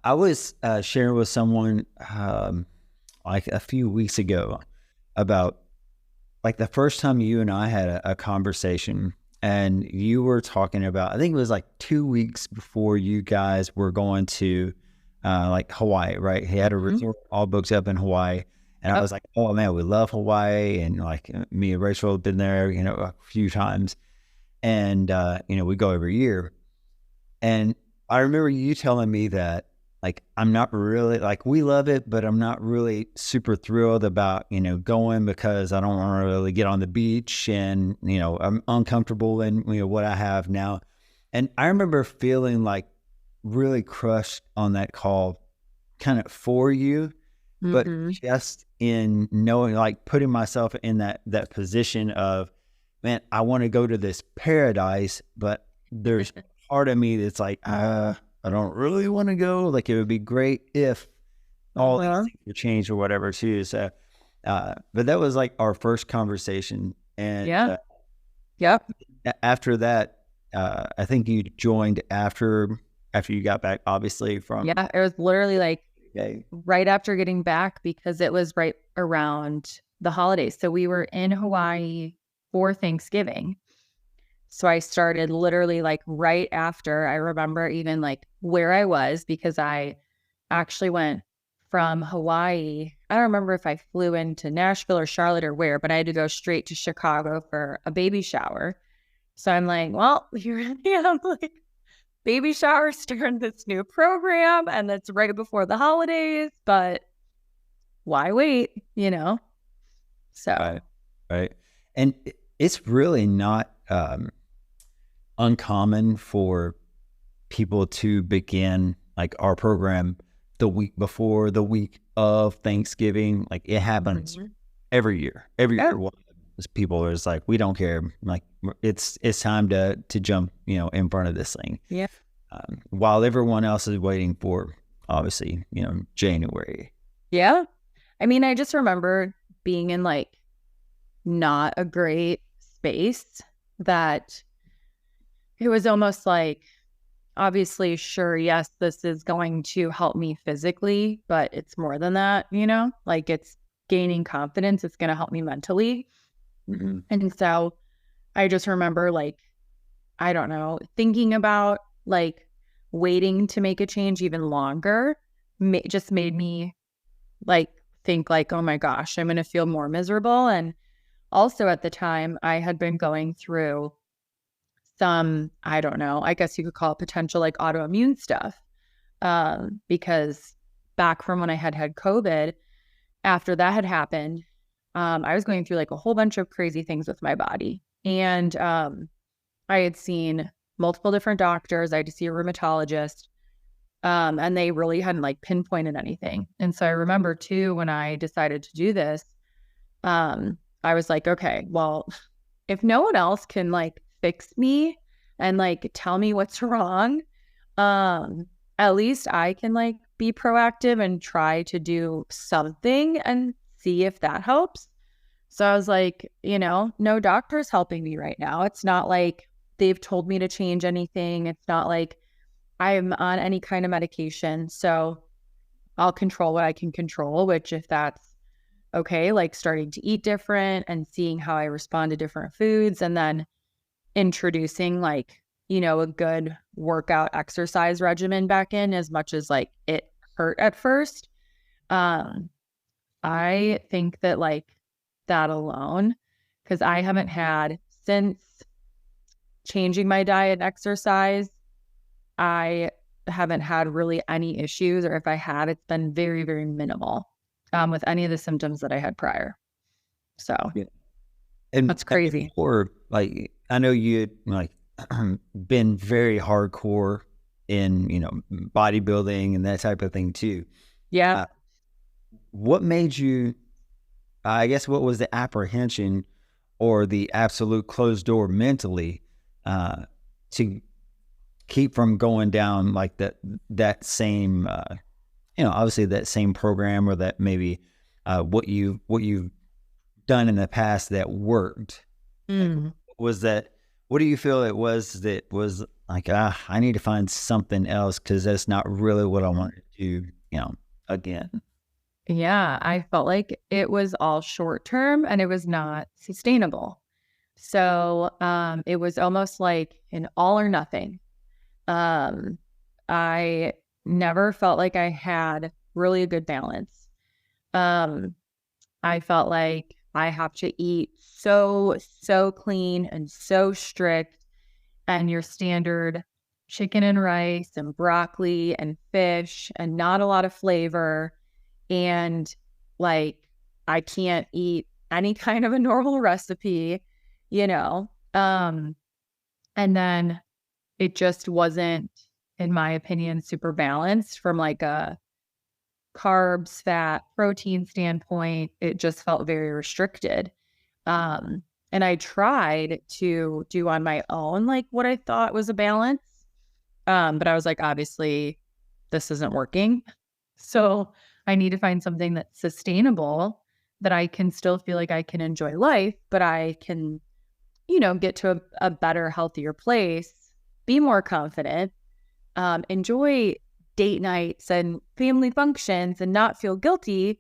I was sharing with someone like a few weeks ago about like the first time you and I had a conversation, and you were talking about, I think it was like 2 weeks before you guys were going to like Hawaii, right? He had a Mhm. resort all booked up in Hawaii. And I Yep. was like, oh man, we love Hawaii. And like me and Rachel have been there, a few times. And, we go every year. And I remember you telling me that, like, I'm not really like, we love it, but I'm not really super thrilled about, going because I don't want to really get on the beach, and, I'm uncomfortable in, what I have now. And I remember feeling like really crushed on that call kind of for you, but Mhm. just in knowing, like putting myself in that position of, man, I want to go to this paradise, but there's part of me that's like, I don't really want to go. Like, it would be great if all these Uh-huh. things would change or whatever too. So, but that was like our first conversation. And Yeah. Yep. after that, I think you joined after you got back, obviously from, Yeah. It was literally like okay. right after getting back because it was right around the holidays. So we were in Hawaii for Thanksgiving. So I started literally like right after. I remember even like where I was because I actually went from Hawaii. I don't remember if I flew into Nashville or Charlotte or where, but I had to go straight to Chicago for a baby shower. So I'm like, well, here I am, like baby shower starting this new program, and that's right before the holidays, but why wait? So Right, right. And it's really not uncommon for people to begin like our program the week before, the week of Thanksgiving. Like, it happens mhm. every year. Every Yeah. year, people are just like, we don't care. Like, it's time to jump, in front of this thing, Yeah. while everyone else is waiting for, obviously, January. Yeah. I mean, I just remember being in like not a great space that it was almost like, obviously, sure, yes, this is going to help me physically, but it's more than that, like it's gaining confidence. It's going to help me mentally. Mm-hmm. And so I just remember like, I don't know, thinking about like waiting to make a change even longer just made me like think like, oh my gosh, I'm going to feel more miserable. And also at the time, I had been going through some, I don't know, I guess you could call it potential like autoimmune stuff. Because back from when I had COVID, after that had happened, I was going through like a whole bunch of crazy things with my body. And I had seen multiple different doctors. I had to see a rheumatologist. And they really hadn't like pinpointed anything. And so I remember too, when I decided to do this, I was like, okay, well, if no one else can like fix me and like tell me what's wrong, um, at least I can like be proactive and try to do something and see if that helps. So I was like, no doctor's helping me right now. It's not like they've told me to change anything. It's not like I'm on any kind of medication. So I'll control what I can control, which if that's okay, like starting to eat different and seeing how I respond to different foods, and then introducing like, a good workout exercise regimen back in as much as like it hurt at first. Um, I think that like that alone, because I haven't had since changing my diet and exercise, I haven't had really any issues, or if I had, it's been very, very minimal with any of the symptoms that I had prior. So Yeah. And that's crazy. before, like, I know you had like been very hardcore in, bodybuilding and that type of thing too. Yeah. Uh, what made you, I guess, what was the apprehension or the absolute closed door mentally, uh, to keep from going down like that same, obviously that same program, or that maybe, what you've done in the past that worked? Like, Mm. was that, what do you feel it was that was like, I need to find something else because that's not really what I want to do, again. Yeah, I felt like it was all short term and it was not sustainable. So it was almost like an all or nothing. Um, I never felt like I had really a good balance. Um, I felt like I have to eat so clean and so strict, and your standard chicken and rice and broccoli and fish and not a lot of flavor. And like, I can't eat any kind of a normal recipe, you know? And then it just wasn't, in my opinion, super balanced from like a carbs, fat, protein standpoint. It just felt very restricted. Um, and I tried to do on my own, like what I thought was a balance. But I was like, obviously, this isn't working. So I need to find something that's sustainable that I can still feel like I can enjoy life, but I can, get to a better, healthier place, be more confident, enjoy date nights and family functions and not feel guilty,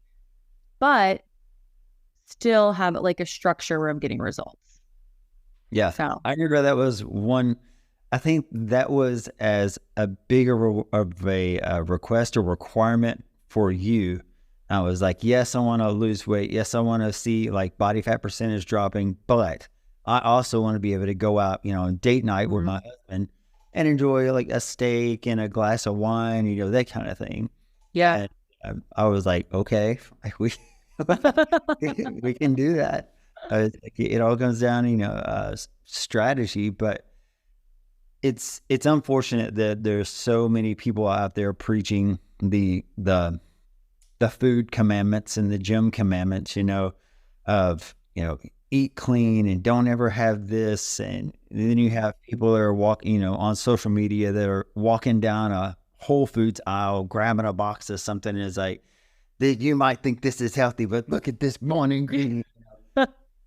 but still have like a structure where I'm getting results. Yeah. So I remember that was one, I think that was as a bigger of a request or requirement for you. I was like, yes, I want to lose weight. Yes, I want to see like body fat percentage dropping, but I also want to be able to go out, on date night with my husband and enjoy like a steak and a glass of wine, that kind of thing. yeah. And I was like, okay, we we can do that. It all comes down, strategy, but it's unfortunate that there's so many people out there preaching the food commandments and the gym commandments, of eat clean and don't ever have this, and then you have people that are walking, on social media that are walking down a Whole Foods aisle, grabbing a box of something, and it's like, you might think this is healthy, but look at this morning.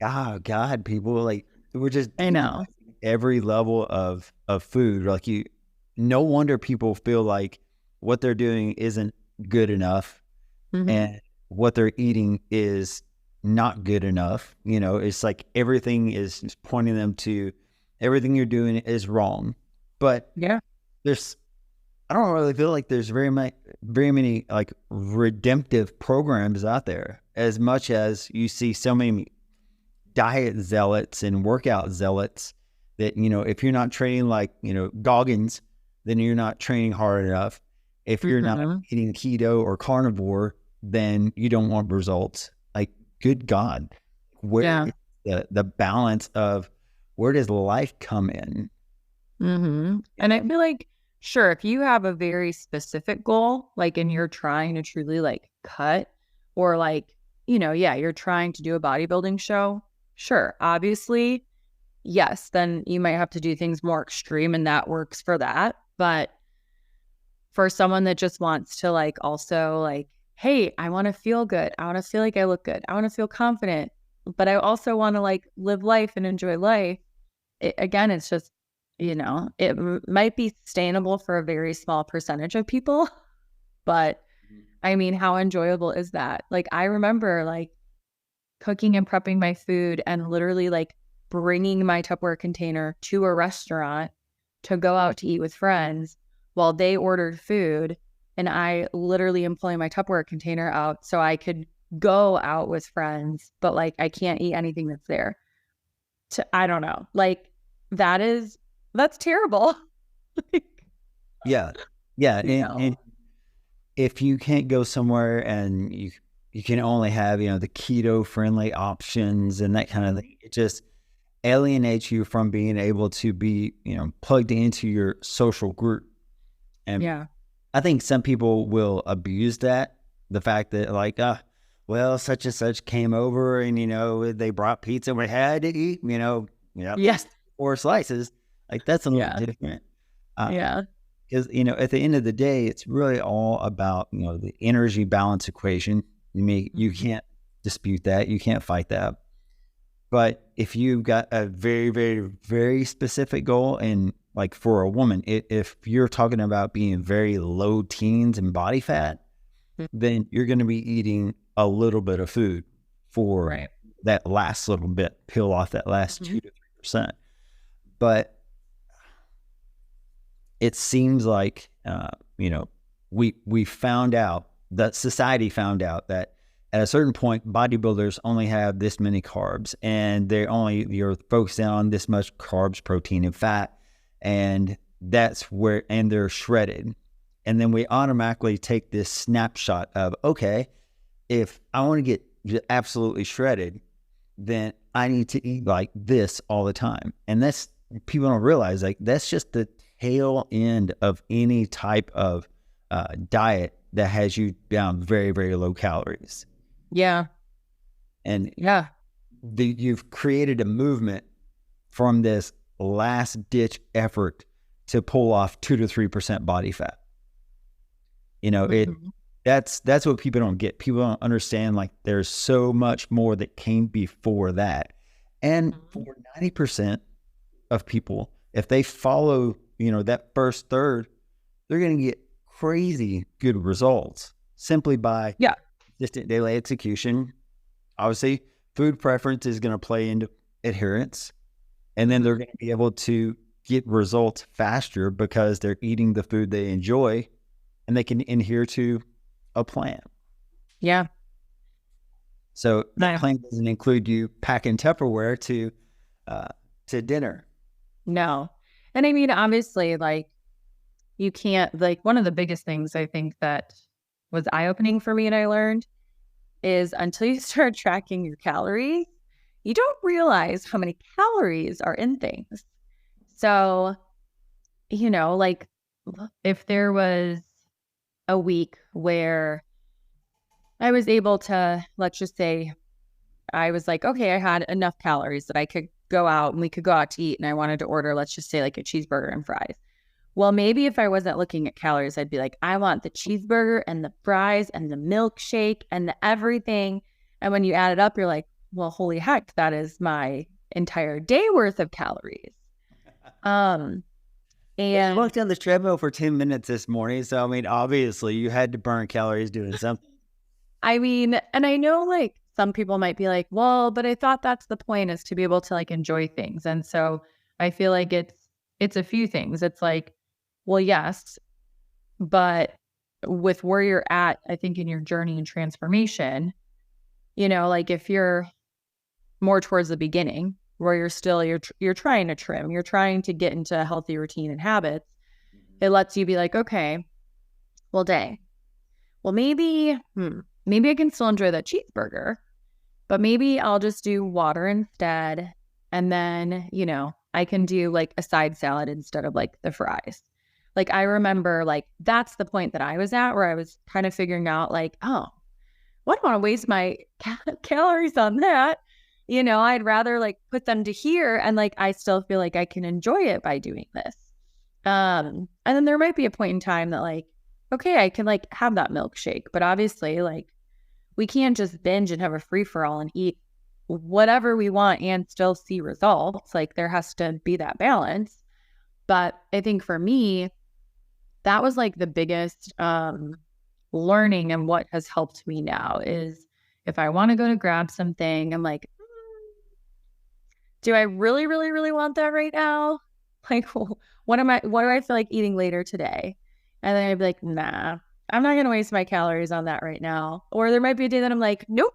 Oh God, people, like, we're just I know. every level of food. Like, no wonder people feel like what they're doing isn't good enough, and what they're eating is not good enough. It's like everything is pointing them to everything you're doing is wrong. But Yeah. I don't really feel like there's very many like redemptive programs out there, as much as you see so many diet zealots and workout zealots that, if you're not training like, Goggins, then you're not training hard enough. If you're not eating keto or carnivore, then you don't want results. Like, good God, where the balance of where does life come in? And I feel like, sure, if you have a very specific goal, like, and you're trying to truly like cut, or like, you're trying to do a bodybuilding show, sure, obviously, yes, then you might have to do things more extreme and that works for that. But for someone that just wants to like also like, hey, I want to feel good. I want to feel like I look good. I want to feel confident, but I also want to like live life and enjoy life. Again, it's just, it might be sustainable for a very small percentage of people, but I mean, how enjoyable is that? Like, I remember like cooking and prepping my food and literally like bringing my Tupperware container to a restaurant to go out to eat with friends while they ordered food. And I literally am pulling my Tupperware container out so I could go out with friends, but like I can't eat anything that's there. I don't know. Like, that's terrible. Yeah. And if you can't go somewhere and you can only have, the keto friendly options and that kind of thing, it just alienates you from being able to be, plugged into your social group. And I think some people will abuse that, the fact that like, well, such and such came over and, they brought pizza and we had to eat, Yes. 4 slices. Like, that's a little different. Because, at the end of the day, it's really all about, the energy balance equation. You can't dispute that. You can't fight that. But if you've got a very, very, very specific goal, and like for a woman, if you're talking about being very low teens in body fat, then you're going to be eating a little bit of food for that last little bit, peel off that last 2 to 3%. But it seems like, we found out that society found out that at a certain point, bodybuilders only have this many carbs, and you're focusing on this much carbs, protein, and fat. And and they're shredded. And then we automatically take this snapshot of, okay, if I want to get absolutely shredded, then I need to eat like this all the time. And people don't realize, like, that's just the tail end of any type of diet that has you down very, very low calories. Yeah. And you've created a movement from this last ditch effort to pull off 2 to 3% body fat. That's what people don't get. People don't understand, like, there's so much more that came before that. And for 90% of people, if they follow, that first third, they're going to get crazy good results simply by consistent daily execution. Obviously, food preference is going to play into adherence, and then they're going to be able to get results faster because they're eating the food they enjoy, and they can adhere to a plan. Yeah. So that plan doesn't include you packing Tupperware to dinner. No. And I mean, obviously, like, you can't, like, one of the biggest things I think that was eye-opening for me and I learned is, until you start tracking your calories, you don't realize how many calories are in things. So, like, if there was a week where I was able to, let's just say, I was like, okay, I had enough calories that I could go out and we could go out to eat, and I wanted to order, let's just say, like a cheeseburger and fries. Well, maybe if I wasn't looking at calories, I'd be like, I want the cheeseburger and the fries and the milkshake and the everything. And when you add it up, you're like, well, holy heck, that is my entire day worth of calories. And I walked on the treadmill for 10 minutes this morning. So, I mean, obviously you had to burn calories doing something. I mean, and I know, like, some people might be like, well, but I thought that's the point, is to be able to, like, enjoy things. And so I feel like it's a few things. It's like, well, yes, but with where you're at, I think, in your journey and transformation, like, if you're more towards the beginning, where you're trying to trim, you're trying to get into a healthy routine and habits, it lets you be like, okay, well, dang, well, maybe I can still enjoy that cheeseburger, but maybe I'll just do water instead. And then, I can do, like, a side salad instead of, like, the fries. Like, I remember, like, that's the point that I was at, where I was kind of figuring out, like, oh, I don't want to waste my calories on that. I'd rather, like, put them to here, and, like, I still feel like I can enjoy it by doing this. And then there might be a point in time that, like, okay, I can, like, have that milkshake, but obviously, like, we can't just binge and have a free-for-all and eat whatever we want and still see results. Like, there has to be that balance. But I think for me, that was, like, the biggest learning, and what has helped me now is, if I want to go to grab something, I'm like, do I really, really, really want that right now? Like, what do I feel like eating later today? And then I'd be like, nah, I'm not going to waste my calories on that right now. Or there might be a day that I'm like, nope.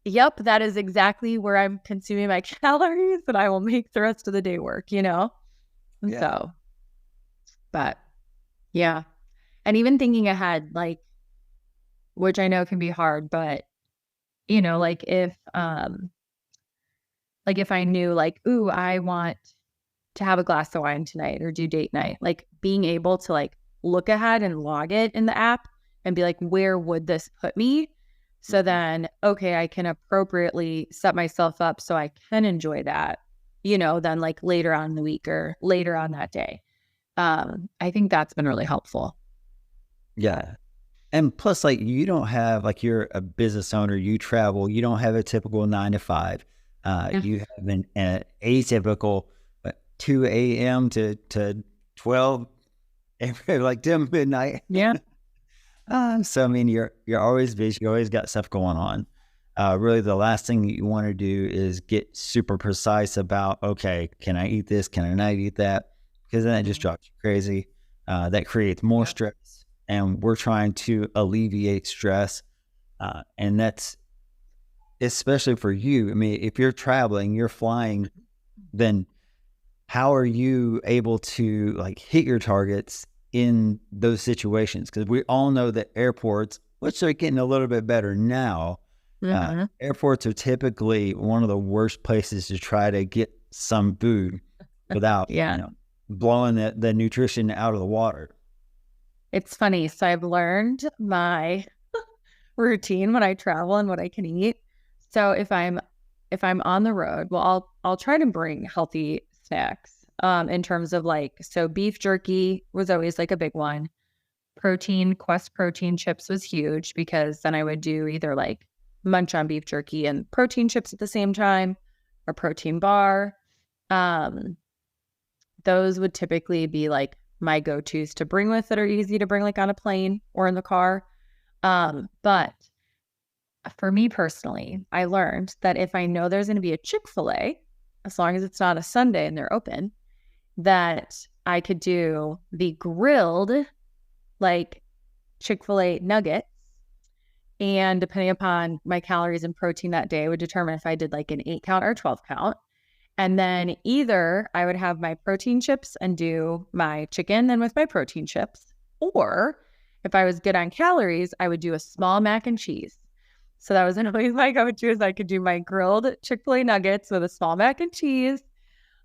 Yep, that is exactly where I'm consuming my calories, and I will make the rest of the day work, So, but yeah. And even thinking ahead, like, which I know can be hard, but, like, if I knew, like, ooh, I want to have a glass of wine tonight or do date night, like, being able to, like, look ahead and log it in the app and be like, where would this put me? So then, okay, I can appropriately set myself up so I can enjoy that, then, like, later on in the week or later on that day. I think that's been really helpful. Yeah. And plus, like, you don't have, like, you're a business owner, you travel, you don't have a typical 9 to 5. You have an atypical 2 a.m. to 12, like till midnight. Yeah. So I mean, you're always busy. You always got stuff going on. Really, the last thing you want to do is get super precise about, okay, can I eat this? Can I not eat that? Because then it just drives you crazy. That creates more stress, and we're trying to alleviate stress. And that's especially for you. I mean, if you're traveling, you're flying, then how are you able to like hit your targets in those situations? Because we all know that airports, which are getting a little bit better now, airports are typically one of the worst places to try to get some food without blowing the nutrition out of the water. It's funny. So I've learned my routine when I travel and what I can eat. So if I'm on the road, well, I'll try to bring healthy snacks. In terms of like, so beef jerky was always like a big one. Quest protein chips was huge, because then I would do either like munch on beef jerky and protein chips at the same time, or protein bar. Those would typically be like my go-tos to bring with, that are easy to bring like on a plane or in the car. But for me personally, I learned that if I know there's going to be a Chick-fil-A, as long as it's not a Sunday and they're open, that I could do the grilled like Chick-fil-A nuggets. And depending upon my calories and protein that day, would determine if I did like an 8 count or 12 count. And then either I would have my protein chips and do my chicken then with my protein chips, or if I was good on calories, I would do a small mac and cheese. So that was always my go-to, is I could do my grilled Chick-fil-A nuggets with a small mac and cheese.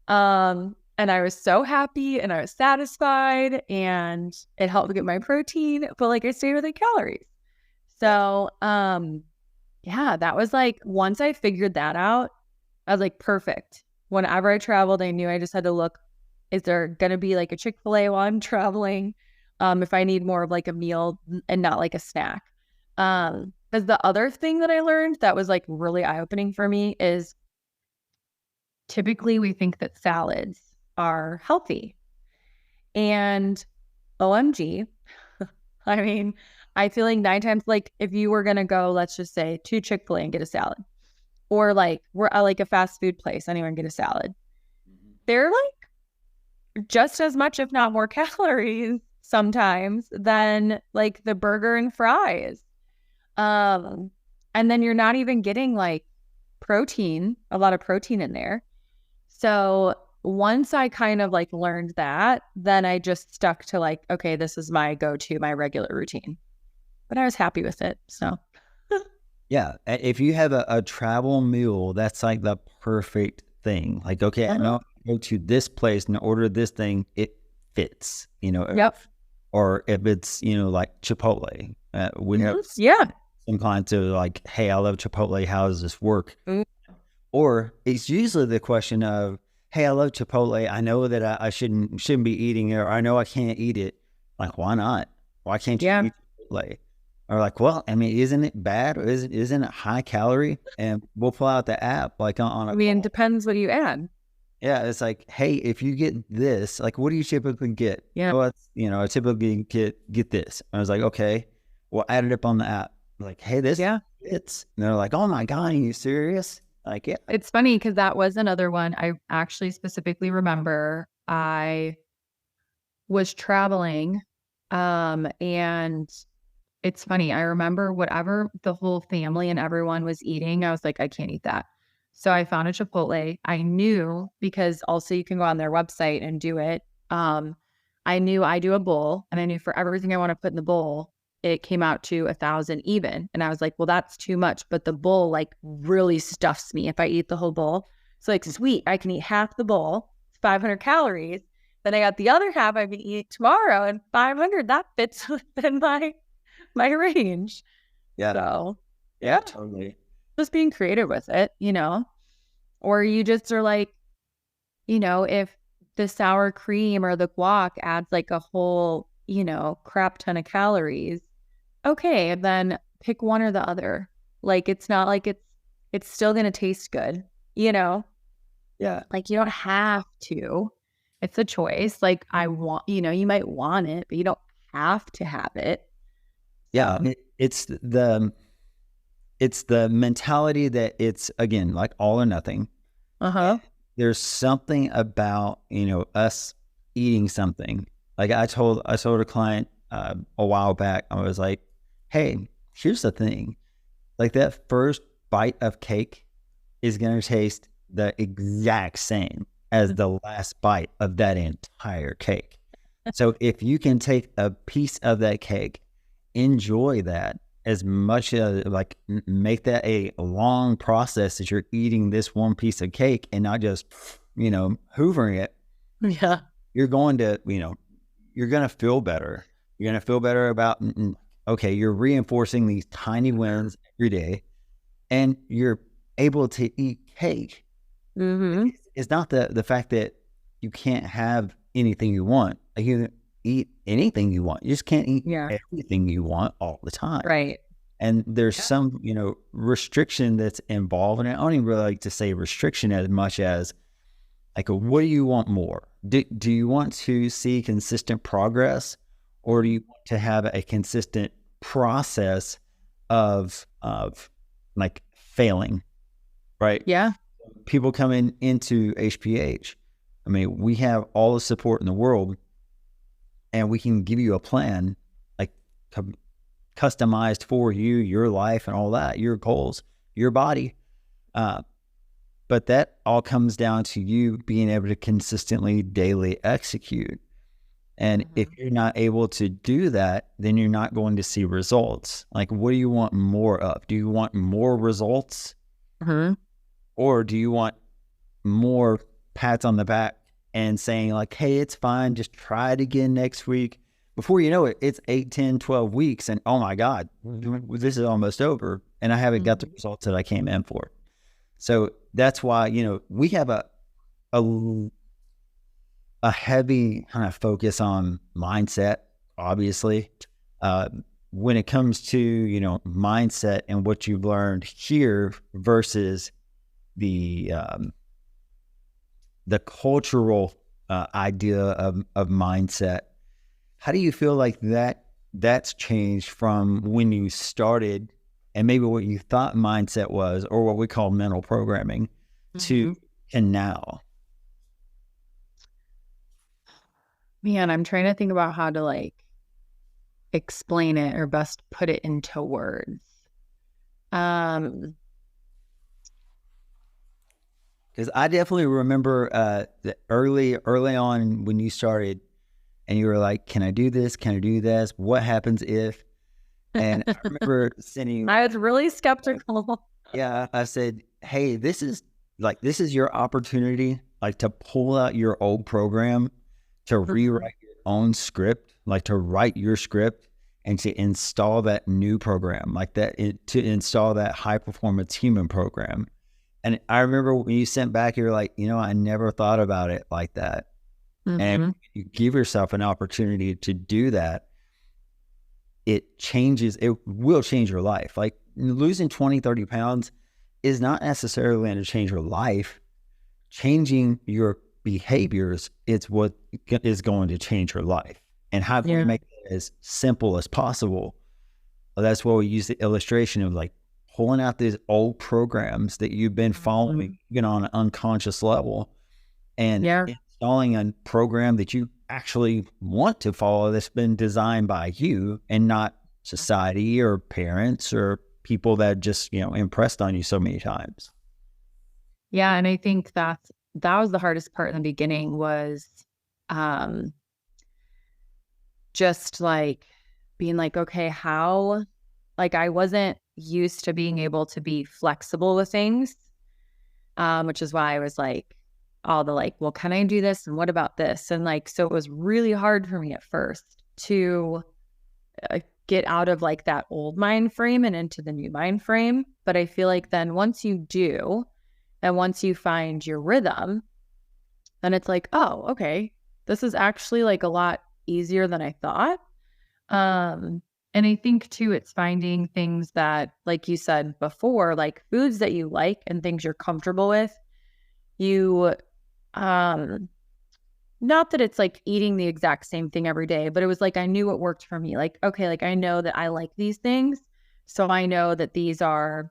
And I was so happy and I was satisfied, and it helped get my protein, but like I stayed within calories. So, that was like, once I figured that out, I was like, perfect. Whenever I traveled, I knew I just had to look, is there going to be like a Chick-fil-A while I'm traveling? If I need more of like a meal and not like a snack. Because the other thing that I learned that was like really eye-opening for me is, typically we think that salads are healthy. And OMG, I mean, I feel like 9 times, like if you were going to go, let's just say, to Chick-fil-A and get a salad, or like we're at like a fast food place, anyone get a salad, they're like just as much, if not more calories sometimes than like the burger and fries. And then you're not even getting like a lot of protein in there. So once I kind of like learned that, then I just stuck to like, okay, this is my go-to, my regular routine. But I was happy with it. So yeah, if you have a travel meal, that's like the perfect thing. Like, okay, I know I go to this place and order this thing, it fits, Yep. Or if it's, like Chipotle, we have some clients who are like, hey, I love Chipotle, how does this work? Or it's usually the question of, hey, I love Chipotle, I know that I shouldn't be eating it, or I know I can't eat it. Like, why not? Why can't you eat Chipotle? Or like, well, I mean, isn't it bad? Or isn't it high calorie? And we'll pull out the app like on a it depends what you add. Yeah, it's like, hey, if you get this, like, what do you typically get? Yeah. Well, I typically get this. I was like, okay, well, add it up on the app. Like, hey, this fits. And they're like, oh my God, are you serious? Like, yeah. It's funny because that was another one. I actually specifically remember I was traveling, and it's funny. I remember whatever the whole family and everyone was eating, I was like, I can't eat that. So I found a Chipotle. I knew, because also you can go on their website and do it. I knew I do a bowl, and I knew for everything I want to put in the bowl, it came out to 1,000 even. And I was like, well, that's too much. But the bowl like really stuffs me if I eat the whole bowl. So like, sweet, I can eat half the bowl. It's 500 calories. Then I got the other half I can eat tomorrow, and 500, that fits within my range. Yeah. So yeah, totally. Just being creative with it, or you just are like, if the sour cream or the guac adds like a whole, crap ton of calories, okay, then pick one or the other. Like, it's not like it's still going to taste good, Yeah. Like, you don't have to. it's a choice. Like I want, you might want it, but you don't have to have it. Yeah. It's the mentality that it's, again, like all or nothing. Uh-huh. There's something about, us eating something. Like I told a client a while back, I was like, hey, here's the thing. Like that first bite of cake is going to taste the exact same as the last bite of that entire cake. So if you can take a piece of that cake, enjoy that as much as, like, make that a long process that you're eating this one piece of cake and not just, hoovering it. Yeah. You're going to, you're going to feel better. You're going to feel better about, okay, you're reinforcing these tiny wins every day and you're able to eat cake. Mm-hmm. It's not the fact that you can't have anything you want. Like you can eat anything you want. You just can't eat everything you want all the time. Right. And there's some, restriction that's involved. And I don't even really like to say restriction as much as like, what do you want more? Do you want to see consistent progress, or do you want to have a consistent process of like failing, right? Yeah. People coming into HPH, I mean, we have all the support in the world, and we can give you a plan, like customized for you, your life, and all that, your goals, your body. But that all comes down to you being able to consistently daily execute. And if you're not able to do that, then you're not going to see results. Like, what do you want more of? Do you want more results? Mm-hmm. Or do you want more pats on the back and saying like, hey, it's fine, just try it again next week? Before you know it, it's 8, 10, 12 weeks. And oh my God, this is almost over. And I haven't got the results that I came in for. So that's why, we have a heavy kind of focus on mindset, obviously. When it comes to, mindset and what you've learned here versus the cultural idea of mindset, how do you feel like that's changed from when you started and maybe what you thought mindset was, or what we call mental programming, to and now? Man, I'm trying to think about how to like explain it or best put it into words. Because I definitely remember the early on when you started and you were like, can I do this? Can I do this? What happens if? And I remember sending, I was really skeptical. Yeah, I said, hey, this is your opportunity, like to pull out your old program, to rewrite your own script, like to write your script and to install that new program, like that, to install that high performance human program. And I remember when you sent back, you were like, I never thought about it like that. And you give yourself an opportunity to do that, it will change your life. Like losing 20, 30 pounds is not necessarily going to change your life. Changing your behaviors is what is going to change your life. And how can we make it as simple as possible? Well, that's why we use the illustration of like pulling out these old programs that you've been following, even on an unconscious level, and installing a program that you actually want to follow, that's been designed by you and not society or parents or people that just, impressed on you so many times. Yeah. And I think that was the hardest part in the beginning, was just like being like, okay, how, like I wasn't used to being able to be flexible with things, which is why I was like, all the like, well, can I do this? And what about this? And like, so it was really hard for me at first to get out of like that old mind frame and into the new mind frame. But I feel like then once you do, and once you find your rhythm, then it's like, oh, okay, this is actually like a lot easier than I thought. And I think too, it's finding things that, like you said before, like foods that you like and things you're comfortable with. You not that it's like eating the exact same thing every day, but it was like I knew what worked for me. Like, okay, like I know that I like these things. So I know that these are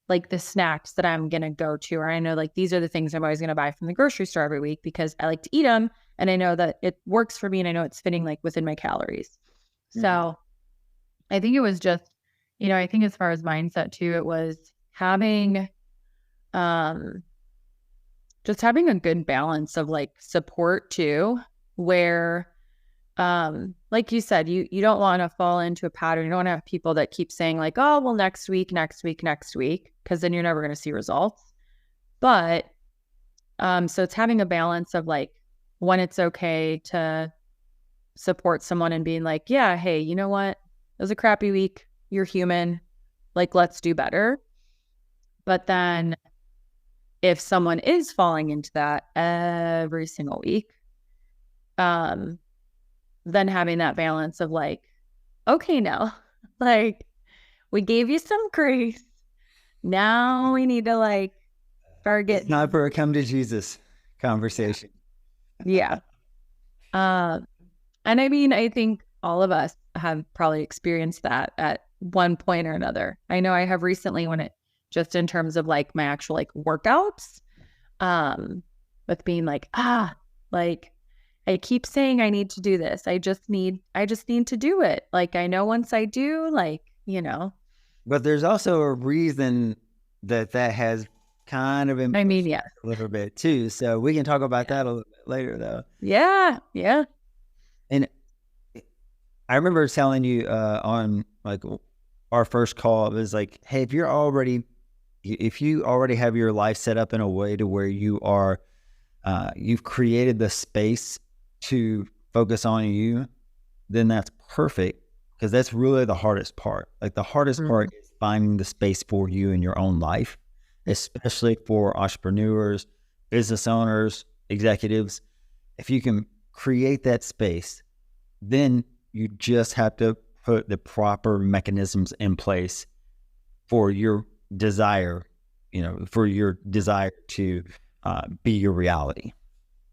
like the snacks that I'm going to go to, or I know like these are the things I'm always going to buy from the grocery store every week because I like to eat them and I know that it works for me and I know it's fitting like within my calories. So I think it was just, I think as far as mindset too, it was having just having a good balance of like support too, where like you said, you don't want to fall into a pattern. You don't want to have people that keep saying like, oh, well, next week, because then you're never going to see results. But so it's having a balance of like when it's okay to support someone and being like, yeah, hey, you know what? It was a crappy week. You're human. Like, let's do better. But then if someone is falling into that every single week, then having that balance of like, okay, now, like, we gave you some grace. Now we need to like start getting. It's not for a come to Jesus conversation. Yeah. And I mean, I think all of us have probably experienced that at one point or another. I know I have recently when it just in terms of like my actual like workouts, with being like, like I keep saying I need to do this. I just need to do it. Like, I know once I do, like, But there's also a reason that has kind of been yeah, a little bit too. So we can talk about that a little bit later though. Yeah. And I remember telling you on like our first call, it was like, hey, if you already have your life set up in a way to where you are, you've created the space to focus on you, then that's perfect. Because that's really the hardest part. Like the hardest part is finding the space for you in your own life, especially for entrepreneurs, business owners, executives. If you can create that space, then you just have to put the proper mechanisms in place for your desire, to be your reality.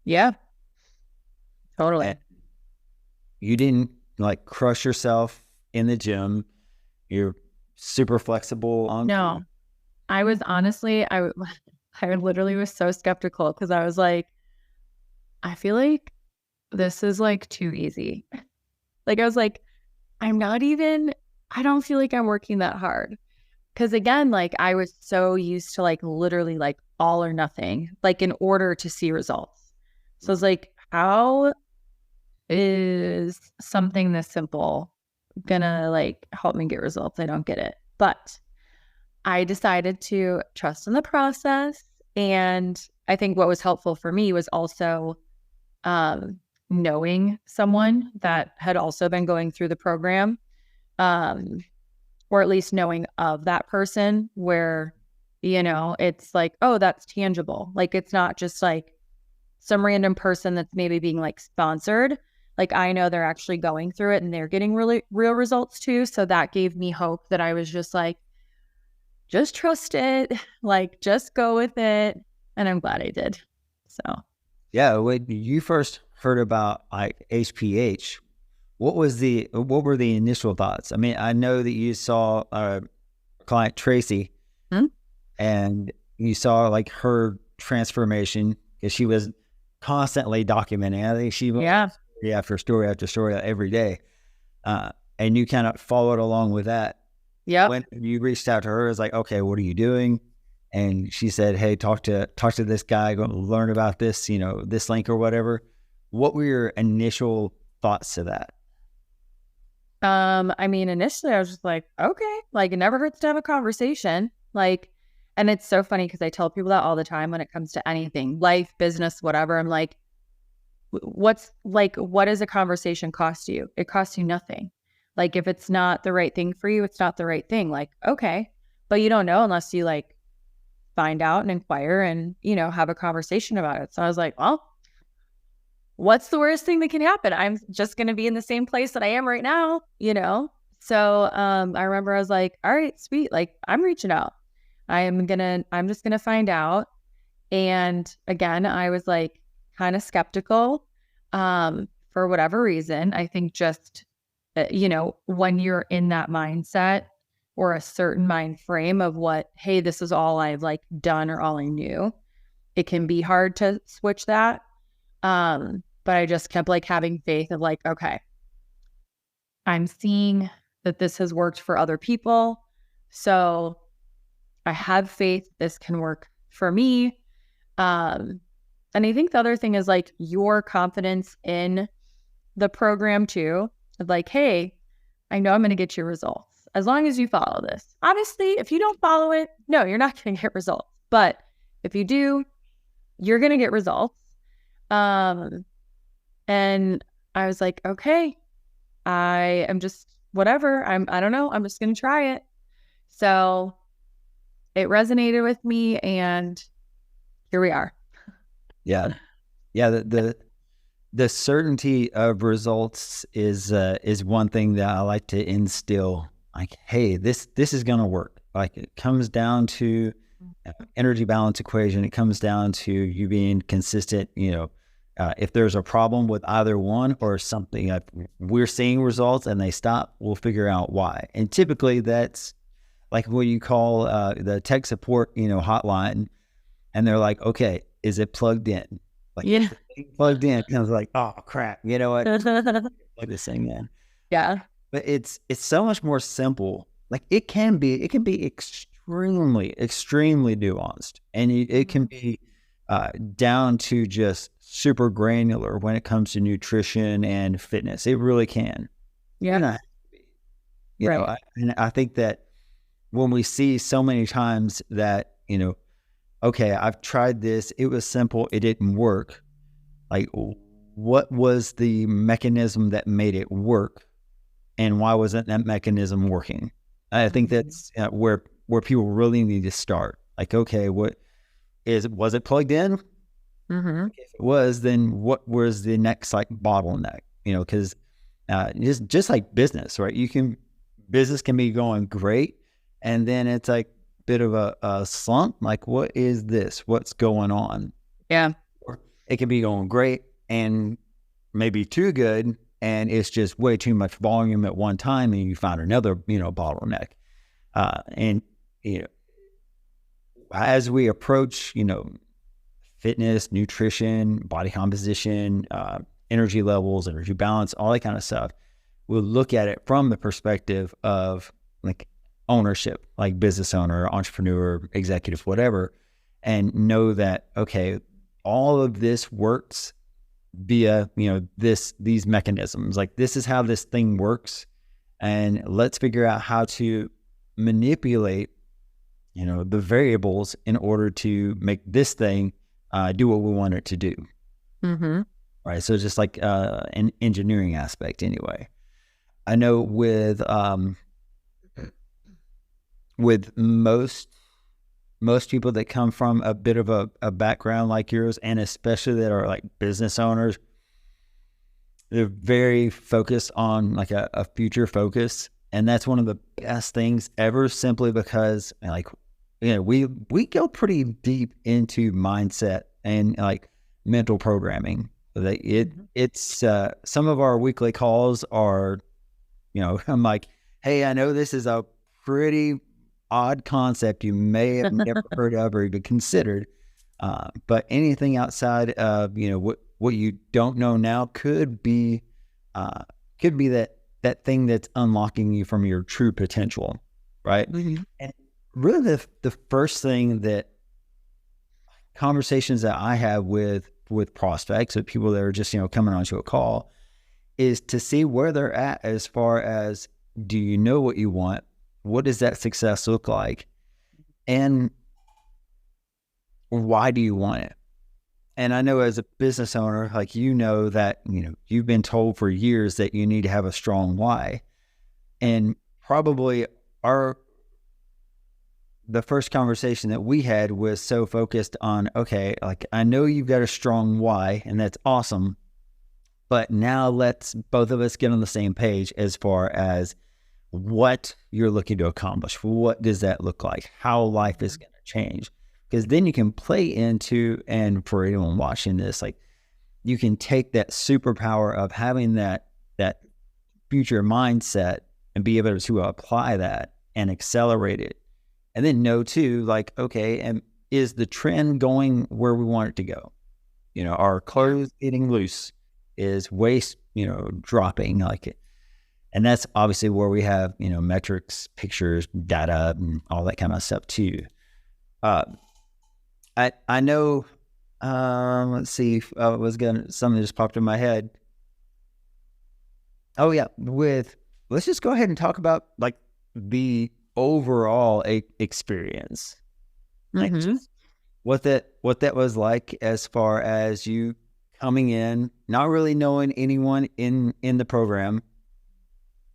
Yeah, totally. And you didn't like crush yourself in the gym. You're super flexible. No, I was honestly, I literally was so skeptical because I was like, I feel like this is like too easy. Like I was like, I don't feel like I'm working that hard. Because again, like I was so used to like literally like all or nothing, like in order to see results. So I was like, how is something this simple gonna like help me get results? I don't get it. But I decided to trust in the process. And I think what was helpful for me was also knowing someone that had also been going through the program, or at least knowing of that person where, it's like, oh, that's tangible. Like, it's not just like some random person that's maybe being like sponsored. Like, I know they're actually going through it and they're getting really real results too. So that gave me hope that I was just like, just trust it, like, just go with it. And I'm glad I did. So, yeah, when you first heard about like HPH, what were the initial thoughts? I mean, I know that you saw client Tracy, and you saw like her transformation because she was constantly documenting. I think she story after story after story every day, and you kind of followed along with that. Yeah. When you reached out to her, it's like, okay, what are you doing? And she said, hey, talk to this guy, go learn about this, this link or whatever. What were your initial thoughts to that? I mean, initially I was just like, okay, like it never hurts to have a conversation. Like, and it's so funny because I tell people that all the time when it comes to anything, life, business, whatever. I'm like, what does a conversation cost you? It costs you nothing. Like, if it's not the right thing for you, it's not the right thing. Like, okay, but you don't know unless you like find out and inquire and, have a conversation about it. So I was like, well, what's the worst thing that can happen? I'm just going to be in the same place that I am right now, So I remember I was like, all right, sweet. Like, I'm reaching out. I'm just going to find out. And again, I was like kind of skeptical for whatever reason. I think just, when you're in that mindset or a certain mind frame of what, hey, this is all I've like done or all I knew, it can be hard to switch that. But I just kept like having faith of like, okay, I'm seeing that this has worked for other people. So I have faith this can work for me. And I think the other thing is like your confidence in the program too. Like, hey, I know I'm going to get your results as long as you follow this. Obviously, if you don't follow it, no, you're not going to get results. But if you do, you're going to get results. And I was like, okay, I am just whatever. I don't know. I'm just going to try it. So it resonated with me and here we are. Yeah. Yeah. The certainty of results is one thing that I like to instill. Like, hey, this is going to work. Like, it comes down to energy balance equation. It comes down to you being consistent. If there's a problem with either one or something, we're seeing results and they stop, we'll figure out why. And typically that's like what you call the tech support, hotline. And they're like, okay, is it plugged in? Like, yeah, plugged in. And I was like, oh crap, you know what? Like this thing, man. Yeah. But it's so much more simple. Like it can be extremely nuanced, and it can be down to just super granular when it comes to nutrition and fitness. It really can. Yeah. And I think that when we see so many times that, okay, I've tried this, it was simple, it didn't work. Like, what was the mechanism that made it work? And why wasn't that mechanism working? I think that's where people really need to start. Like, okay, was it plugged in? Mm-hmm. If it was, then what was the next like bottleneck? Because just like business, right? Business can be going great, and then it's like a bit of a slump. Like, what is this? What's going on? Yeah. Or it can be going great and maybe too good, and it's just way too much volume at one time, and you find another, bottleneck. And as we approach, fitness, nutrition, body composition, energy levels, energy balance, all that kind of stuff, we'll look at it from the perspective of like ownership, like business owner, entrepreneur, executive, whatever, and know that, okay, all of this works via, these mechanisms. Like, this is how this thing works, and let's figure out how to manipulate, the variables in order to make this thing do what we want it to do. Mm-hmm. Right. So just like an engineering aspect anyway. I know with most people that come from a bit of a background like yours, and especially that are like business owners, they're very focused on like a future focus. And that's one of the best things ever, simply because like, we go pretty deep into mindset and like mental programming. It's some of our weekly calls are, I'm like, hey, I know this is a pretty odd concept you may have never heard of or even considered, but anything outside of what you don't know now could be that thing that's unlocking you from your true potential, right? Mm-hmm. And really the first thing that conversations that I have with prospects, with people that are just coming onto a call, is to see where they're at as far as, do you know what you want? What does that success look like? And why do you want it? And I know as a business owner, like, that, you've been told for years that you need to have a strong why. And probably the first conversation that we had was so focused on, okay, like, I know you've got a strong why, and that's awesome, but now let's both of us get on the same page as far as what you're looking to accomplish. What does that look like? How life is going to change? Because then you can play into, and for anyone watching this, like, you can take that superpower of having that future mindset and be able to apply that and accelerate it. And then know too, like, okay, and is the trend going where we want it to go? Our clothes getting loose, is waist, dropping, like it. And that's obviously where we have, metrics, pictures, data, and all that kind of stuff too. I know, let's see if something just popped in my head. Oh yeah. Let's just go ahead and talk about like the overall experience. Like what that was like as far as you coming in, not really knowing anyone in the program,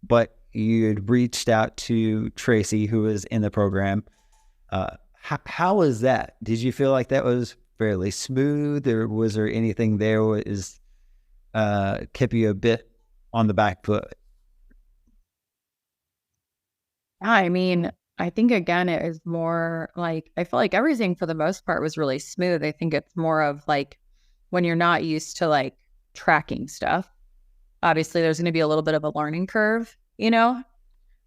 but you had reached out to Tracy, who was in the program. How was that? Did you feel like that was fairly smooth, or was there anything there was kept you a bit on the back foot? I mean, I think again, it is more like, I feel like everything for the most part was really smooth. I think it's more of like when you're not used to like tracking stuff, obviously there's going to be a little bit of a learning curve,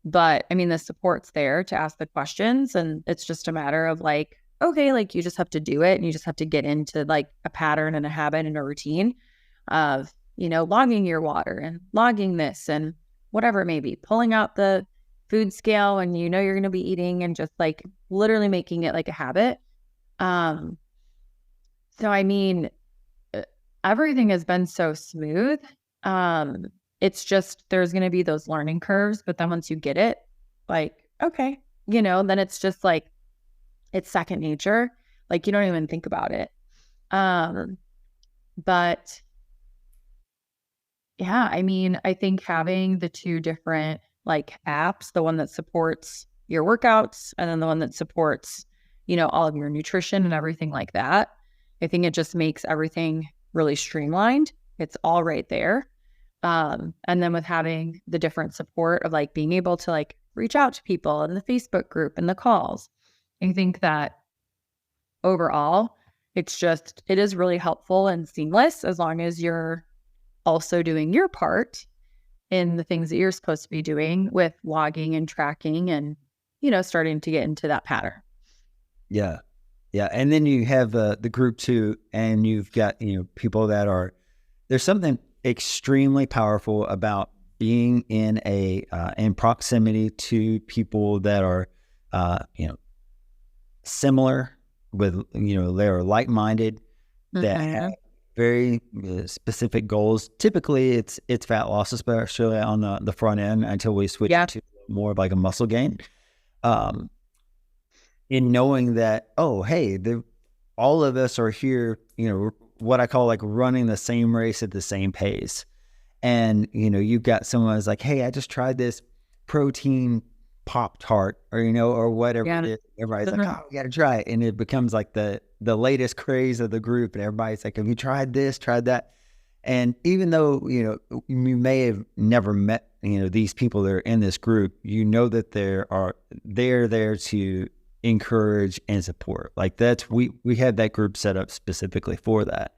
but I mean, the support's there to ask the questions, and it's just a matter of like, okay, like you just have to do it, and you just have to get into like a pattern and a habit and a routine of, logging your water and logging this and whatever it may be, pulling out the food scale and you're going to be eating, and just like literally making it like a habit. So I mean, everything has been so smooth. It's just, there's going to be those learning curves, but then once you get it, like, okay, then it's just like, it's second nature. Like you don't even think about it. But yeah, I mean, I think having the two different like apps, the one that supports your workouts and then the one that supports, all of your nutrition and everything like that, I think it just makes everything really streamlined. It's all right there. And then with having the different support of like being able to like reach out to people in the Facebook group and the calls, I think that overall, it is really helpful and seamless as long as you're also doing your part in the things that you're supposed to be doing with logging and tracking and, starting to get into that pattern. Yeah. Yeah. And then you have the group too, and you've got, people that there's something extremely powerful about being in in proximity to people that are, similar with, they're like-minded, that have very specific goals. Typically it's fat loss, especially on the front end, until we switch to more of like a muscle gain. In knowing that, oh, hey, all of us are here, what I call like running the same race at the same pace. And, you've got someone who's like, hey, I just tried this protein Pop-Tart, or, or whatever it is. Everybody's like, oh, we got to try it. And it becomes like the latest craze of the group. And everybody's like, have you tried this, tried that? And even though, you may have never met, these people that are in this group, that they're there to encourage and support. Like we had that group set up specifically for that.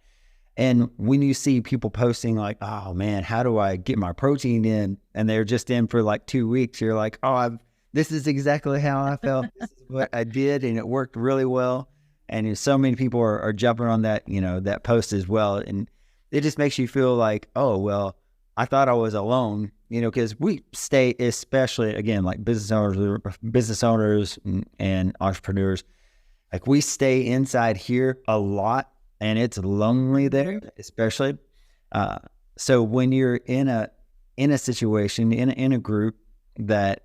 And when you see people posting like, oh man, how do I get my protein in? And they're just in for like 2 weeks. You're like, oh, this is exactly how I felt. This is what I did. And it worked really well. And so many people are jumping on that, that post as well. And it just makes you feel like, oh, well, I thought I was alone, because we stay, especially again, like business owners and entrepreneurs, like we stay inside here a lot, and it's lonely there, especially. So when you're in a situation, in a group that,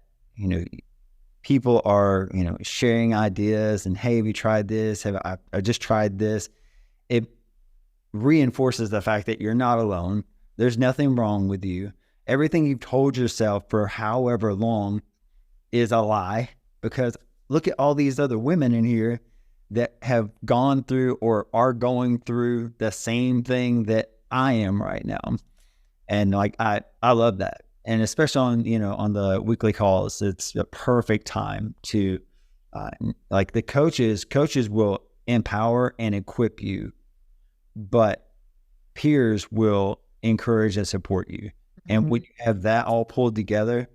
people are, sharing ideas and, hey, have you tried this? I just tried this. It reinforces the fact that you're not alone. There's nothing wrong with you. Everything you've told yourself for however long is a lie, because look at all these other women in here that have gone through or are going through the same thing that I am right now. And like, I love that. And especially on the weekly calls, it's a perfect time to, like the coaches will empower and equip you, but peers will encourage and support you. And when you have that all pulled together,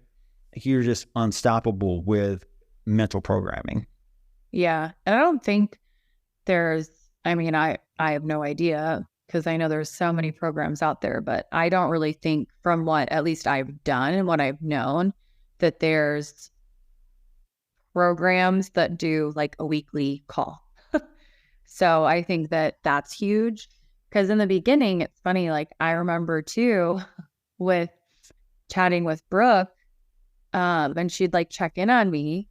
you're just unstoppable with mental programming. Yeah. And I don't think I have no idea because I know there's so many programs out there, but I don't really think from what at least I've done and what I've known that there's programs that do like a weekly call. So I think that that's huge because in the beginning, it's funny. Like I remember too with chatting with Brooke, and she'd like check in on me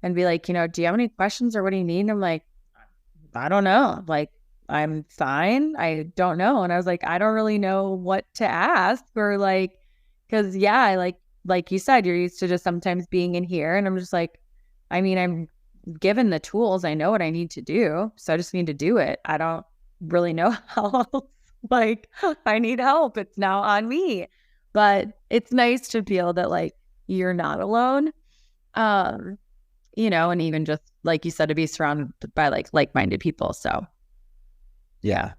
and be like, do you have any questions or what do you need? And I'm like, I don't know. Like, I'm fine. I don't know. And I was like, I don't really know what to ask or like, cause yeah, I like you said, you're used to just sometimes being in here. And I'm just like, I'm given the tools. I know what I need to do. So I just need to do it. I don't really know how else. Like, I need help. It's now on me. But it's nice to feel that like you're not alone. And even just like you said, to be surrounded by like-minded people. So Yeah.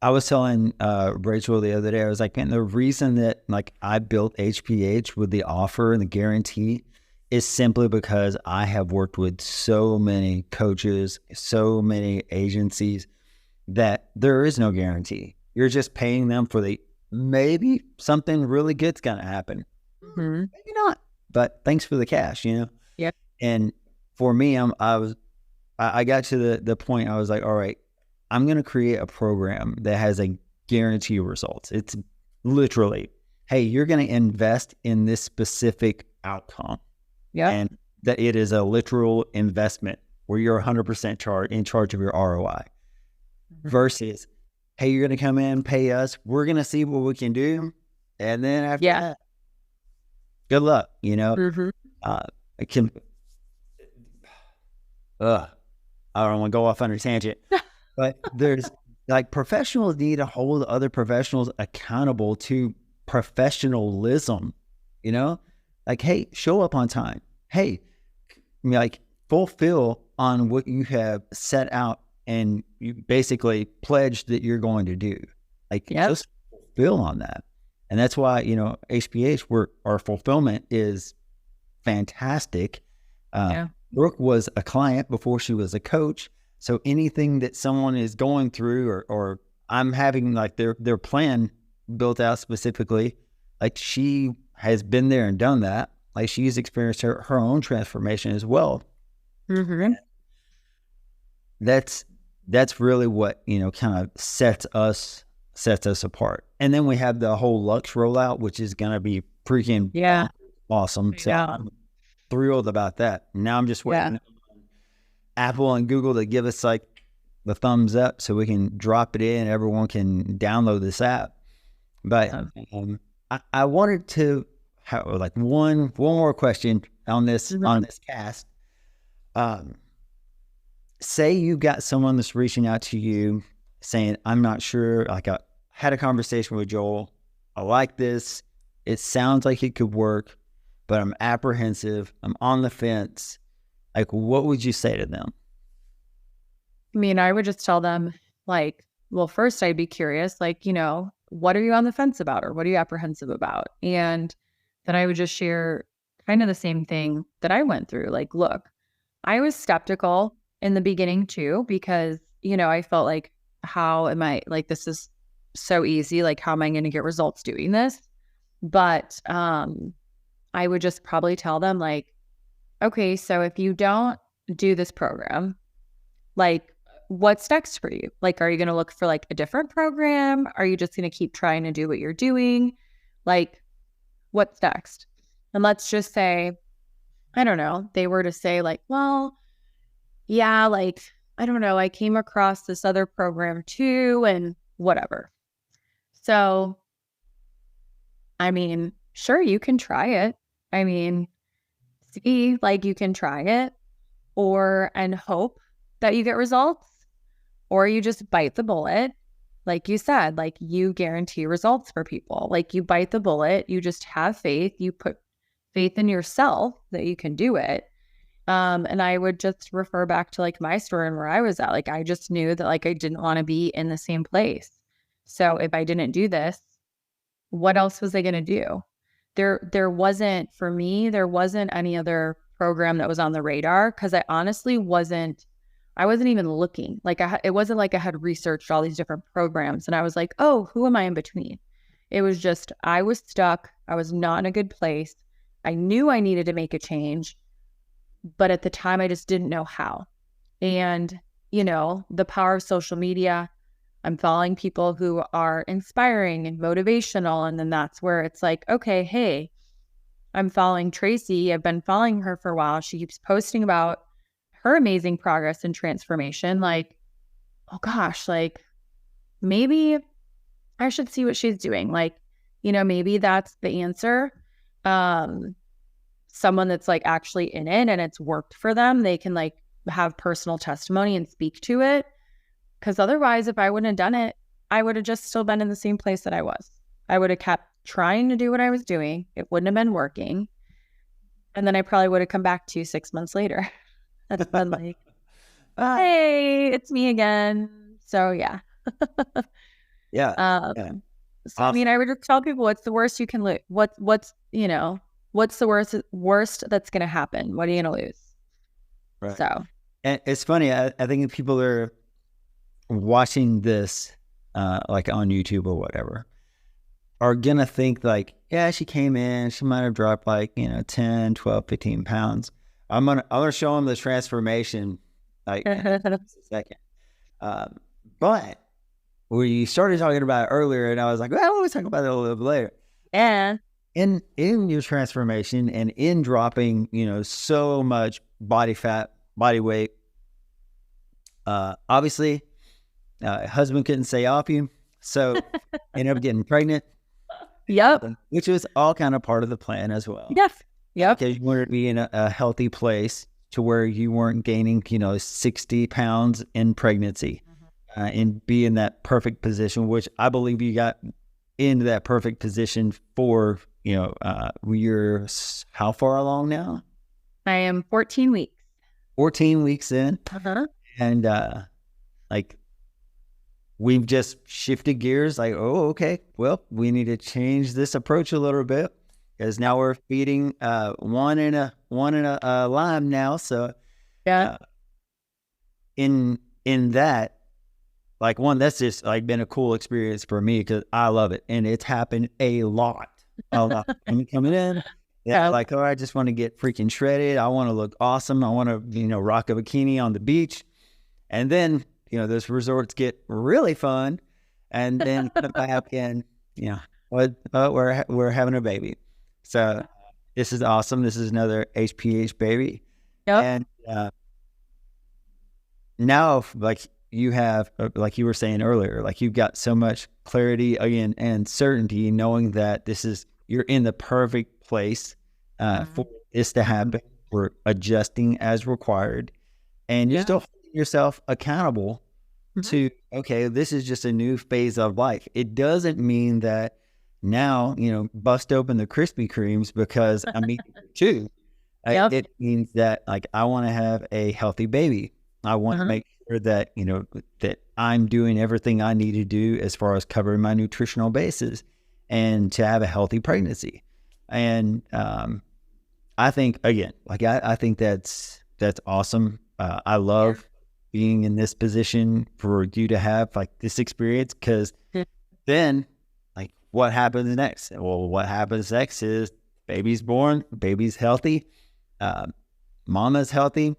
I was telling Rachel the other day, I was like, man, the reason that like I built HPH with the offer and the guarantee is simply because I have worked with so many coaches, so many agencies that there is no guarantee. You're just paying them for maybe something really good's going to happen. Maybe not, but thanks for the cash, Yeah. And for me, I got to the point I was like, all right, I'm going to create a program that has a guarantee of results. It's literally, hey, you're going to invest in this specific outcome. Yeah. And that it is a literal investment where you're 100% in charge of your ROI versus, hey, you're going to come in, pay us. We're going to see what we can do. And then after that, good luck, I don't want to go off on a tangent, but there's like professionals need to hold other professionals accountable to professionalism, like, hey, show up on time. Hey, like fulfill on what you have set out and you basically pledged that you're going to do. Like just fulfill on that. And that's why, HPH, our fulfillment is fantastic. Brooke was a client before she was a coach. So anything that someone is going through or I'm having like their plan built out specifically, like she has been there and done that. Like she's experienced her own transformation as well. That's really what, kind of sets us apart. And then we have the whole Lux rollout, which is going to be freaking awesome. So I'm thrilled about that. Now I'm just waiting on Apple and Google to give us like the thumbs up so we can drop it in. Everyone can download this app. But I wanted to have like one more question on this cast. Say you got someone that's reaching out to you saying, I'm not sure, like I had a conversation with Joel. I like this. It sounds like it could work, but I'm apprehensive. I'm on the fence. Like, what would you say to them? I would just tell them like, well, first I'd be curious, like, what are you on the fence about or what are you apprehensive about? And then I would just share kind of the same thing that I went through. Like, look, I was skeptical in the beginning too, because, I felt like, how am I, like, this is so easy. Like, how am I going to get results doing this? But I would just probably tell them like, okay, so if you don't do this program, like, what's next for you? Like, are you going to look for like a different program? Are you just going to keep trying to do what you're doing? Like, what's next? And let's just say, I don't know, they were to say like, well, yeah, like, I don't know, I came across this other program too and whatever. So, sure, you can try it. See, like, you can try it and hope that you get results, or you just bite the bullet. Like you said, like, you guarantee results for people. Like, you bite the bullet, you just have faith, you put faith in yourself that you can do it. And I would just refer back to like my story and where I was at. Like, I just knew that like I didn't want to be in the same place. So if I didn't do this, what else was I going to do? There wasn't, for me, there wasn't any other program that was on the radar, because I wasn't even looking. Like it wasn't like I had researched all these different programs and I was like, oh, who am I in between? It was just, I was stuck. I was not in a good place. I knew I needed to make a change, but at the time I just didn't know how. And, the power of social media, I'm following people who are inspiring and motivational. And then that's where it's like, okay, hey, I'm following Tracy. I've been following her for a while. She keeps posting about her amazing progress and transformation. Like, oh gosh, like maybe I should see what she's doing. Like, maybe that's the answer. Someone that's like actually in it and it's worked for them, they can like have personal testimony and speak to it. Because otherwise, if I wouldn't have done it, I would have just still been in the same place that I was. I would have kept trying to do what I was doing. It wouldn't have been working. And then I probably would have come back to you 6 months later. That's been like, hey, it's me again. So yeah. Yeah. So I mean, I would tell people, what's the worst you can lose? What's the worst that's going to happen? What are you going to lose? Right. So, and it's funny. I think if people are watching this, like on YouTube or whatever, are going to think like, yeah, she came in, she might have dropped like, 10, 12, 15 pounds. I'm going to show them the transformation like in a second. But we started talking about it earlier and I was like, well, we'll talk about it a little bit later. And in your transformation and in dropping, so much body fat, body weight, obviously, husband couldn't stay off you, so ended up getting pregnant. Yep. Which was all kind of part of the plan as well. Yes. Yep. Because you wanted to be in a healthy place to where you weren't gaining, 60 pounds in pregnancy, and be in that perfect position, which I believe you got into that perfect position for, you're how far along now? I am 14 weeks. 14 weeks in. And like we've just shifted gears, like, oh, okay, well, we need to change this approach a little bit because now we're feeding one in a lime now. So yeah, in that, like, one, that's just like been a cool experience for me because I love it, and it's happened a lot. Coming in, like, oh, I just want to get freaking shredded. I want to look awesome. I want to, rock a bikini on the beach, and then those resorts get really fun, and then come back and we're having a baby. So this is awesome. This is another HPH baby. Yep. And now, like, you have, like you were saying earlier, like you've got so much clarity again and certainty, knowing that you're in the perfect place for this to happen. We're adjusting as required, and you're still holding yourself accountable to, okay, this is just a new phase of life. It doesn't mean that now, bust open the Krispy Kremes because I'm eating too. It means that, like, I want to have a healthy baby. I want to make sure that, that I'm doing everything I need to do as far as covering my nutritional bases and to have a healthy pregnancy. And I think, again, like, I think that's awesome. I love being in this position for you to have like this experience, because then, like, what happens next? Well, what happens next is baby's born, baby's healthy, mama's healthy,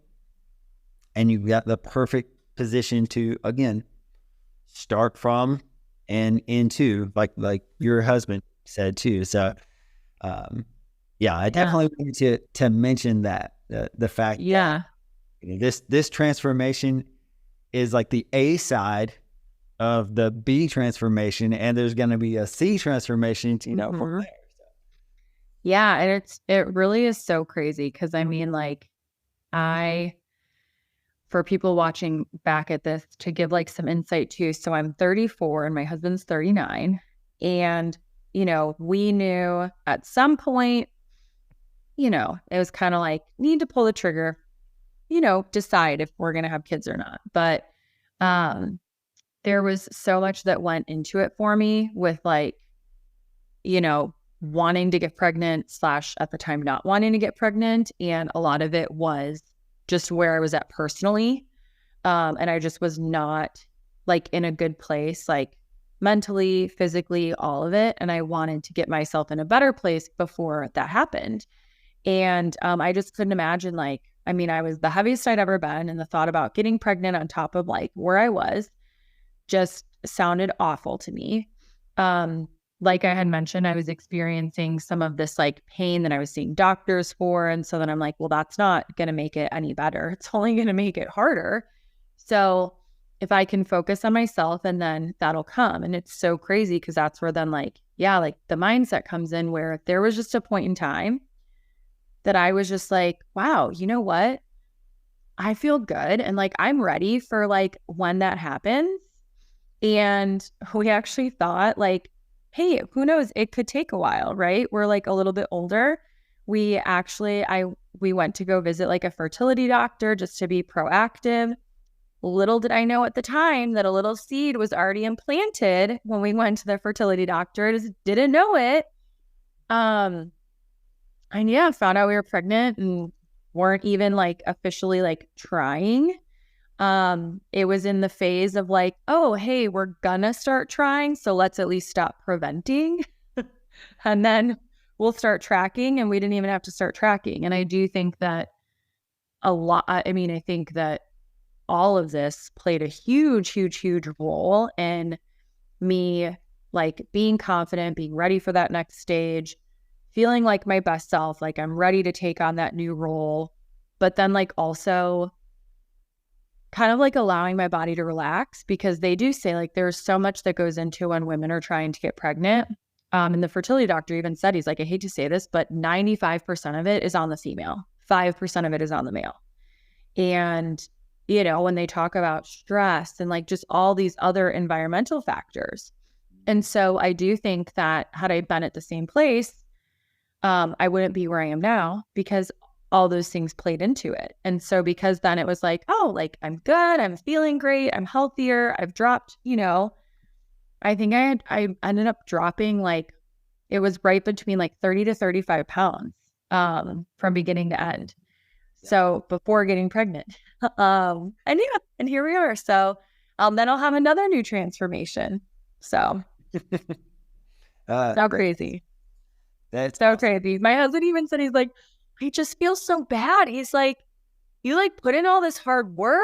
and you've got the perfect position to, again, start from and into, like your husband said too. So, I definitely wanted to mention that the fact that this transformation is like the A side of the B transformation, and there's going to be a C transformation, from there. So. Yeah, and it really is so crazy because I mean, like, for people watching back at this, to give like some insight too. So I'm 34 and my husband's 39. And, we knew at some point, it was kind of like, need to pull the trigger, decide if we're going to have kids or not. But there was so much that went into it for me with like, you know, wanting to get pregnant / at the time not wanting to get pregnant. And a lot of it was just where I was at personally. And I just was not like in a good place, like mentally, physically, all of it. And I wanted to get myself in a better place before that happened. And I just couldn't imagine, like, I mean, I was the heaviest I'd ever been. And the thought about getting pregnant on top of like where I was just sounded awful to me. Like I had mentioned, I was experiencing some of this like pain that I was seeing doctors for. And so then I'm like, well, that's not going to make it any better. It's only going to make it harder. So if I can focus on myself, and then that'll come. And it's so crazy because that's where then like, yeah, like the mindset comes in, where there was just a point in time that I was just like, wow, you know what? I feel good. And like, I'm ready for like when that happens. And we actually thought like, hey, who knows? It could take a while, right? We're like a little bit older. We went to go visit like a fertility doctor just to be proactive. Little did I know at the time that a little seed was already implanted when we went to the fertility doctor. Just didn't know it. And yeah, found out we were pregnant and weren't even like officially like trying. It was in the phase of like, oh, hey, we're gonna start trying, so let's at least stop preventing. And then we'll start tracking, and we didn't even have to start tracking. And I do think that I think that all of this played a huge, huge, huge role in me like being confident, being ready for that next stage, feeling like my best self, like I'm ready to take on that new role, but then like also kind of like allowing my body to relax, because they do say like there's so much that goes into when women are trying to get pregnant. And the fertility doctor even said, he's like, I hate to say this, but 95% of it is on the female, 5% of it is on the male. And, you know, when they talk about stress and like just all these other environmental factors. And so I do think that had I been at the same place, I wouldn't be where I am now, because all those things played into it. And so because then it was like, oh, like I'm good, I'm feeling great, I'm healthier, I've dropped, you know, I think I ended up dropping like, it was right between like 30 to 35 pounds from beginning to end. So before getting pregnant. And yeah, and here we are. So then I'll have another new transformation. So so crazy. That's so crazy. My husband even said, he's like, I just feel so bad. He's like, you like put in all this hard work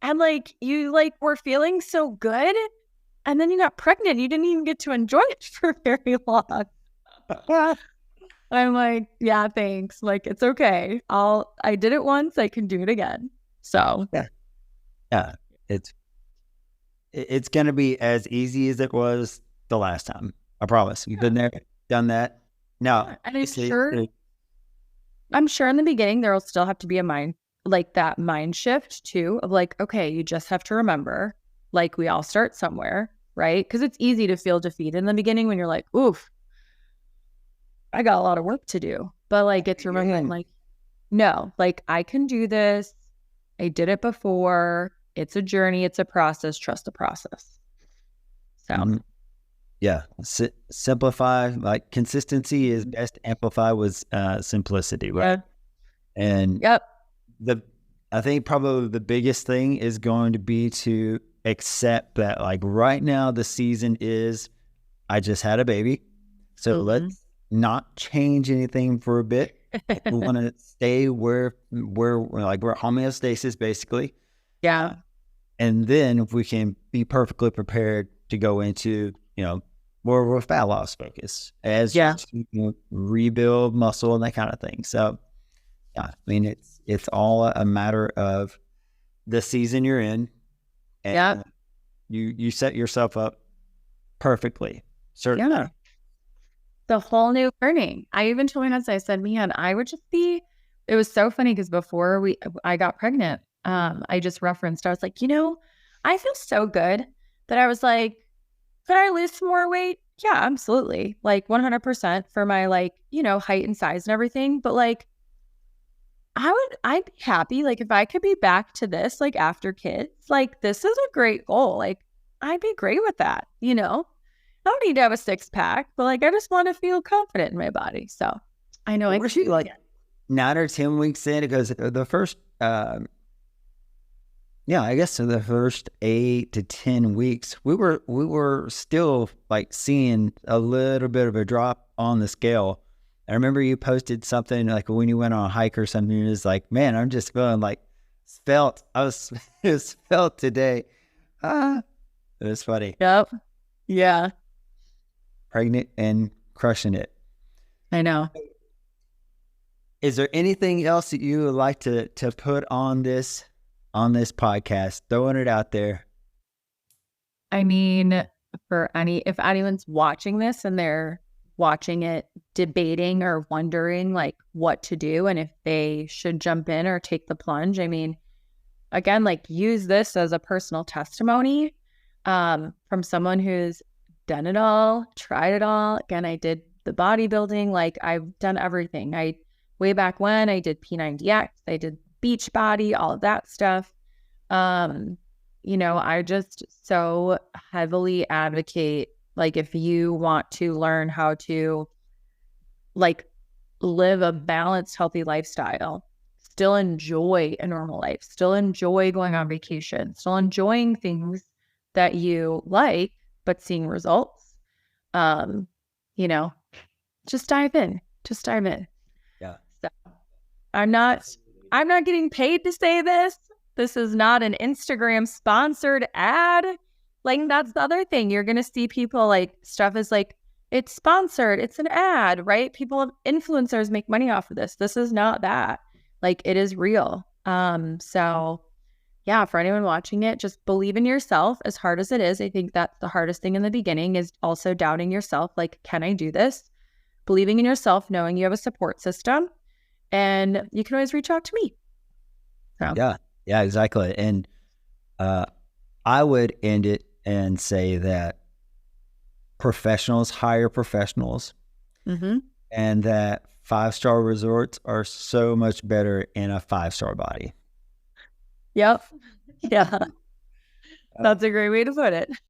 and like you like were feeling so good, and then you got pregnant. You didn't even get to enjoy it for very long. I'm like, yeah, thanks. Like, it's okay. I did it once. I can do it again. So yeah, it's gonna be as easy as it was the last time. I promise. You've been there, done that. Now, and I'm sure in the beginning there will still have to be a mind shift too, of like, okay, you just have to remember, like we all start somewhere, right? Because it's easy to feel defeated in the beginning when you're like, oof, I got a lot of work to do. But like it's remembering like, no, like I can do this. I did it before. It's a journey. It's a process. Trust the process. So yeah, simplify. Like consistency is best amplified with simplicity, right? Yeah. And I think probably the biggest thing is going to be to accept that like right now the season is, I just had a baby. So let's not change anything for a bit. We want to stay where we're homeostasis basically. Yeah. And then if we can be perfectly prepared to go into, you know, more of a fat loss focus as you rebuild muscle and that kind of thing. So yeah, I mean, it's all a matter of the season you're in, and you set yourself up perfectly. Certainly. Yeah. The whole new learning. I even told my husband, I said, man, I would just be, it was so funny because before I got pregnant, I just referenced, I was like, you know, I feel so good that I was like, could I lose some more weight? Yeah, absolutely. Like 100% for my like, you know, height and size and everything. But like, I'd be happy. Like if I could be back to this, like after kids, like this is a great goal. Like I'd be great with that. You know, I don't need to have a 6-pack, but like, I just want to feel confident in my body. So I know. Were you like 9 or 10 weeks in? Because the first, yeah, I guess so the first 8 to 10 weeks, we were still like seeing a little bit of a drop on the scale. I remember you posted something like when you went on a hike or something, it was like, man, I'm just feeling like svelte. I was it was svelte today. It was funny. Yep. Yeah. Pregnant and crushing it. I know. Is there anything else that you would like to put on this podcast? Throwing it out there. I mean, if anyone's watching this and they're watching it debating or wondering like what to do and if they should jump in or take the plunge, I mean, again, like use this as a personal testimony from someone who's done it all, tried it all. Again, I did the bodybuilding, like I've done everything. Way back when I did P90X, I did Beachbody, all of that stuff. You know, I just so heavily advocate, like if you want to learn how to like live a balanced, healthy lifestyle, still enjoy a normal life, still enjoy going on vacation, still enjoying things that you like, but seeing results, you know, just dive in. Yeah. So I'm not getting paid to say this. This is not an Instagram sponsored ad. Like that's the other thing. You're going to see people like stuff is like, it's sponsored. It's an ad, right? Influencers make money off of this. This is not that. Like it is real. So yeah, for anyone watching it, just believe in yourself as hard as it is. I think that's the hardest thing in the beginning is also doubting yourself. Like, can I do this? Believing in yourself, knowing you have a support system, and you can always reach out to me. So. Yeah, exactly. And I would end it and say that professionals hire professionals, and that 5-star resorts are so much better in a 5-star body. Yep. Yeah. That's a great way to put it.